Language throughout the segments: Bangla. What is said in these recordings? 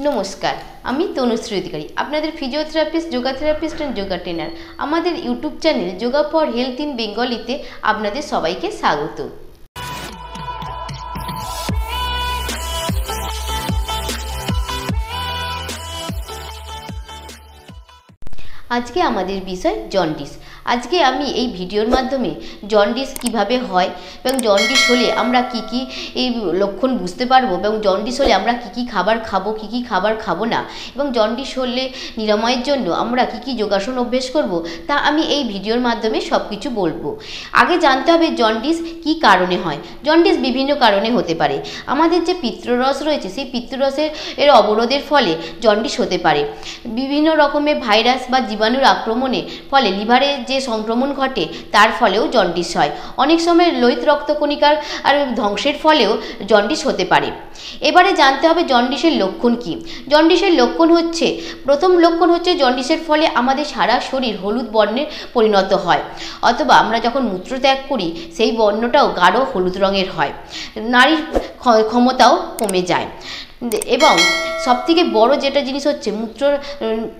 নমস্কার, আমি তনুশ্রী অধিকারী, আপনাদের physiotherapist, yoga therapist and yoga trainer. আমাদের YouTube channel yoga for health in বেঙ্গলিতে আপনাদের সবাইকে স্বাগত। আজকে আমাদের বিষয় জন্ডিস। আজকে আমি এই ভিডিওর মাধ্যমে জন্ডিস কিভাবে হয় এবং জন্ডিস হলে আমরা কি কি এই লক্ষণ বুঝতে পারবো এবং জন্ডিস হলে আমরা কি কি খাবার খাবো, কি কি খাবার খাবো না, এবং জন্ডিস হলে নিরাময়ের জন্য আমরা কি কি যোগাসন অভ্যেস করব, তা আমি এই ভিডিওর মাধ্যমে সব কিছু বলবো। আগে জানতে হবে জন্ডিস কি কারণে হয়। জন্ডিস বিভিন্ন কারণে হতে পারে। আমাদের যে পিত্তরস রয়েছে সেই পিত্তরসের অবরোধের ফলে জন্ডিস হতে পারে। বিভিন্ন রকমের ভাইরাস বা জীবাণুর আক্রমণে ফলে লিভারে যে সংক্রমণ ঘটে তার ফলেও জন্ডিস হয়। অনেক সময় লোহিত রক্তকণিকার ধ্বংসের ফলেও জন্ডিস হতে পারে। এবারে জানতে হবে জন্ডিসের লক্ষণ কি। জন্ডিসের লক্ষণ হচ্ছে, প্রথম লক্ষণ হচ্ছে জন্ডিসের ফলে আমাদের সারা শরীর হলুদ বর্ণে পরিণত হয়, অথবা আমরা যখন মূত্রত্যাগ করি সেই বর্ণটাও গাঢ় হলুদ রঙের হয়। নারীর ক্ষমতাও কমে যায়। এবং সবথেকে বড় যেটা জিনিস হচ্ছে, মূত্র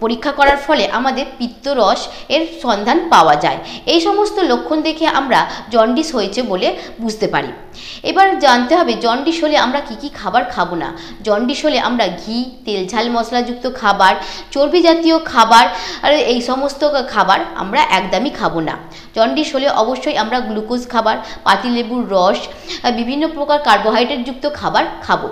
পরীক্ষা করার ফলে আমাদের পিত্তরস এর সন্ধান পাওয়া যায়। এই সমস্ত লক্ষণ দেখে আমরা জন্ডিস হয়েছে বলে বুঝতে পারি। এবার জানতে হবে জন্ডিস হলে আমরা কি কি খাবার খাবো না। জন্ডিস হলে আমরা ঘি, তেল, ঝাল মশলাযুক্ত খাবার, চর্বি জাতীয় খাবার আর এই সমস্ত খাবার আমরা একদমই খাবো না। জন্ডিস হলে অবশ্যই আমরা গ্লুকোজ খাবার, পাতিলেবুর রস, বিভিন্ন প্রকার কার্বোহাইড্রেটযুক্ত খাবার খাবো।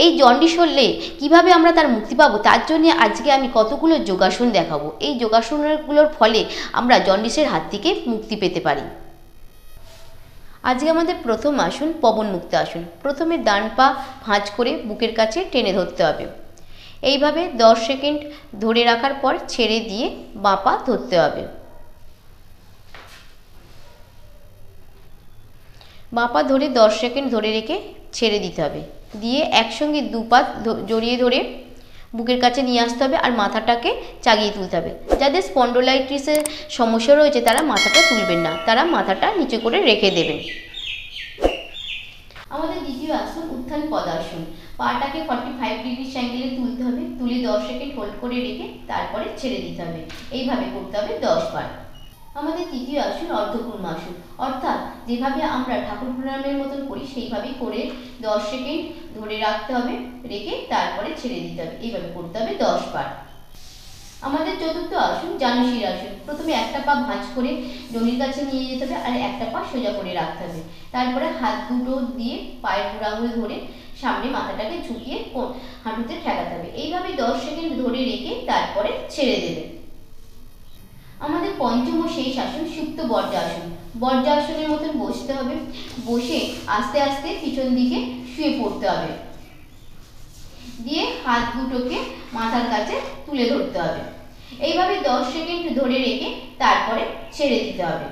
এই জন্ডিস হলে কিভাবে আমরা তার মুক্তি পাবো, তার জন্য আজকে আমি কতগুলো যোগাসন দেখাবো। এই যোগাসনগুলোর ফলে আমরা জন্ডিসের হাত থেকে মুক্তি পেতে পারি। আজকে আমাদের প্রথম আসন পবন মুক্ত আসন। প্রথমে ডান পা ভাঁজ করে বুকের কাছে টেনে ধরতে হবে। এইভাবে 10 সেকেন্ড ধরে রাখার পর ছেড়ে দিয়ে বাঁ পা ধরতে হবে। বাঁ পা ধরে 10 সেকেন্ড ধরে রেখে ছেড়ে দিতে হবে। দিয়ে একসঙ্গে দু পা জড়িয়ে ধরে বুকের কাছে নিয়ে আসতে হবে আর মাথাটাকে চাগিয়ে তুলতে হবে। যাদের স্পন্ডোলাইটিসের সমস্যা রয়েছে তারা মাথাটা তুলবেন না, তারা মাথাটা নিচে করে রেখে দেবেন। আমাদের দ্বিতীয় আসন উত্থান পদাসন। পাটাকে 45 ডিগ্রি অ্যাঙ্গেলে তুলতে হবে। তুলে 10 সেকেন্ড হোল্ড করে রেখে তারপরে ছেড়ে দিতে হবে। এইভাবে করতে হবে 10 বার। আমাদের তৃতীয় আসন অর্ধকুর্মাসন, অর্থাৎ যেভাবে আমরা ঠাকুর প্রণামের মতন করি সেইভাবেই করে 10 সেকেন্ড ধরে রাখতে হবে, রেখে তারপরে ছেড়ে দিতে হবে। এইভাবে করতে হবে 10 বার। আমাদের চতুর্থ আসন জানুশির আসন। প্রথমে একটা পা ভাঁজ করে জমির কাছে নিয়ে যেতে হবে আর একটা পা সোজা করে রাখতে হবে। তারপরে হাত দুটো দিয়ে পায়ের বুড়ো আঙুল ধরে সামনে মাথাটাকে ঝুঁকিয়ে হাঁটুতে ঠেকাতে হবে। এইভাবে 10 সেকেন্ড ধরে রেখে তারপরে ছেড়ে দেবে। আমাদের পঞ্চম ও শেষ আসন সুপ্ত বজ্রাসন। বজ্রাসনের মতন বসতে হবে। বসে আস্তে আস্তে পিছন দিকে শুয়ে পড়তে হবে। দিয়ে হাত দুটোকে মাথার কাছে তুলে ধরতে হবে। এইভাবে 10 সেকেন্ড ধরে রেখে তারপরে ছেড়ে দিতে হবে।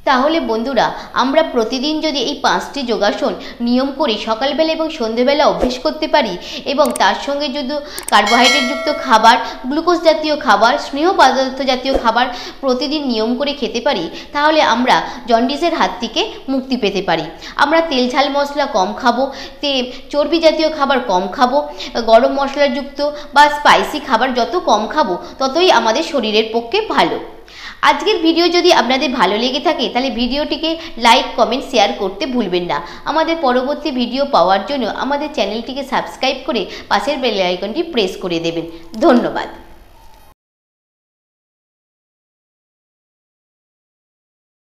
তাহলে বন্ধুরা, আমরা প্রতিদিন যদি এই 5টি যোগাসন নিয়ম করে সকালবেলা এবং সন্ধ্যেবেলা অভ্যেস করতে পারি এবং তার সঙ্গে যদি কার্বোহাইড্রেটযুক্ত খাবার, গ্লুকোজ জাতীয় খাবার, স্নেহ পদার্থ জাতীয় খাবার প্রতিদিন নিয়ম করে খেতে পারি, তাহলে আমরা জন্ডিসের হাত থেকে মুক্তি পেতে পারি। আমরা তেল ঝাল মশলা কম খাবো, চর্বি জাতীয় খাবার কম খাবো, গরম মশলাযুক্ত বা স্পাইসি খাবার যত কম খাবো ততই আমাদের শরীরের পক্ষে ভালো। আজকের ভিডিও যদি আপনাদের ভালো লেগে থাকে তাহলে ভিডিওটিকে লাইক, কমেন্ট, শেয়ার করতে ভুলবেন না। আমাদের পরবর্তী ভিডিও পাওয়ার জন্য আমাদের চ্যানেলটিকে সাবস্ক্রাইব করে পাশের বেল আইকনটি প্রেস করে দেবেন। ধন্যবাদ।